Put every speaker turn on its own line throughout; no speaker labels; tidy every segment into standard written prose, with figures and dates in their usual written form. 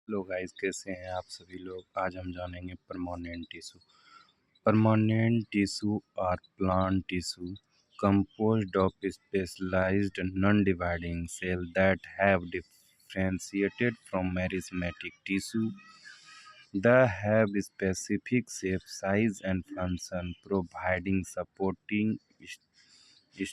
Hello guys, कैसे हैं आप सभी लोग। आज हम जानेंगे permanent tissue. Permanent tissue are plant tissue composed of specialized non-dividing cells that have differentiated from meristematic tissue. They have specific shape, size, and function, providing supporting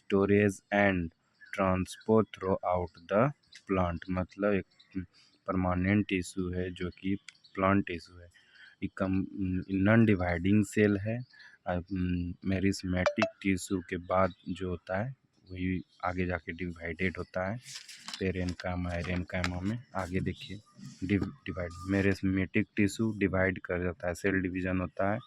storage and transport through out the plant. मतलब एक permanent tissue है जो कि plant tissue है। एक non dividing cell है। Meristematic tissue के बाद जो होता है वही आगे जाके डिवाइडेड होता है पेरेन्काइमा एरेन्काइमा में। आगे देखिए डिवाइड मेरिस्मेटिक टिश्यू डिवाइड कर जाता है, सेल डिवीजन होता है।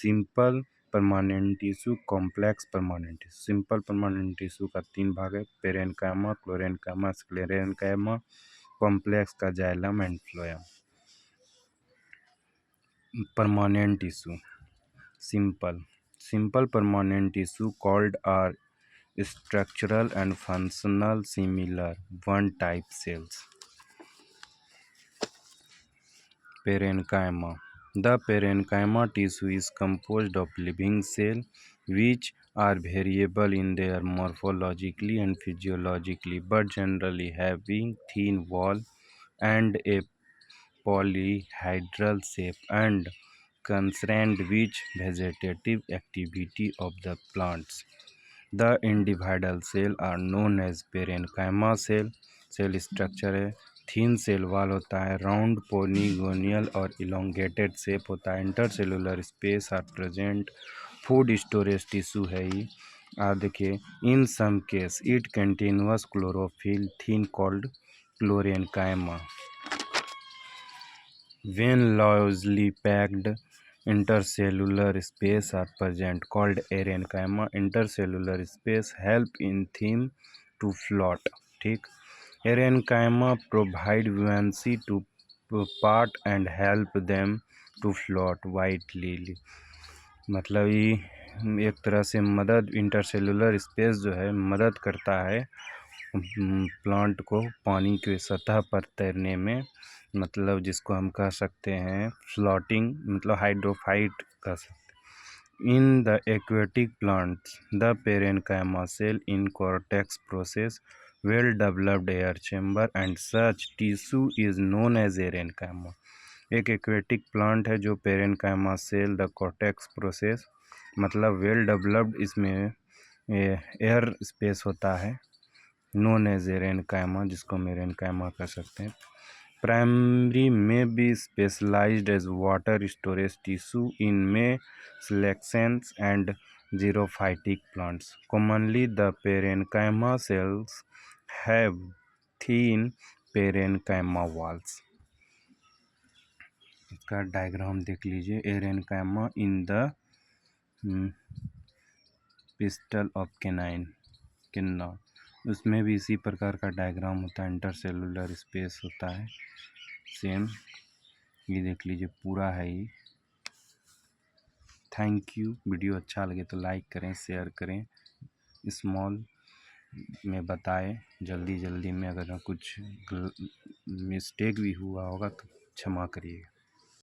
Simple permanent tissue, complex permanent tissue. Simple permanent tissue का 3 भाग है, पेरेन्काइमा, क्लोरेन्काइमा, स्क्लेरेन्काइमा। कॉम्प्लेक्स का xylem and phloem. Permanent tissue simple permanent tissue called are structural and functional similar one type cells. Parenchyma. The parenchyma tissue is composed of living cells which are variable in their morphologically and physiologically, but generally having thin wall and a polyhedral shape and concerned with vegetative activity of the plants. The individual cells are known as parenchyma cell। Cell structure है, thin cell wall होता है, round पोलीगोनियल और elongated shape होता है। Intercellular space are present, food storage tissue है ये। देखिए, in some case it continuous chlorophyll then called chlorenchyma. When loosely packed intercellular space are present called parenchyma, intercellular space help in them to float। ठीक, parenchyma provide buoyancy to part and help them to float widely। मतलब ये एक तरह से मदद, intercellular space जो है मदद करता है प्लांट को पानी के सतह पर तैरने में। मतलब जिसको हम कह सकते हैं फ्लोटिंग, मतलब हाइड्रोफाइट कह सकते हैं। In the aquatic plants the parenchyma cell in cortex process well developed air chamber and such tissue is known as aerenchyma. एक एक्वेटिक प्लांट है जो parenchyma cell the cortex process, मतलब वेल डेवलप्ड, इसमें air space होता है, known as एरेन्काइमा, जिसको हम एरेन्काइमा कह सकते हैं। प्राइमरी में be specialised as water storage tissue in many succulents and xerophytic plants. Commonly the parenchyma cells have thin parenchyma walls. इसका डायग्राम देख लीजिए, aerenchyma in the petiole of canna, उसमें भी इसी प्रकार का डायग्राम होता है, इंटरसेलुलर स्पेस होता है सेम। ये देख लीजिए पूरा है ये। Thank you. वीडियो अच्छा लगे तो लाइक करें, शेयर करें, स्मॉल में बताएं जल्दी में। अगर कुछ मिस्टेक भी हुआ होगा तो क्षमा करिएगा।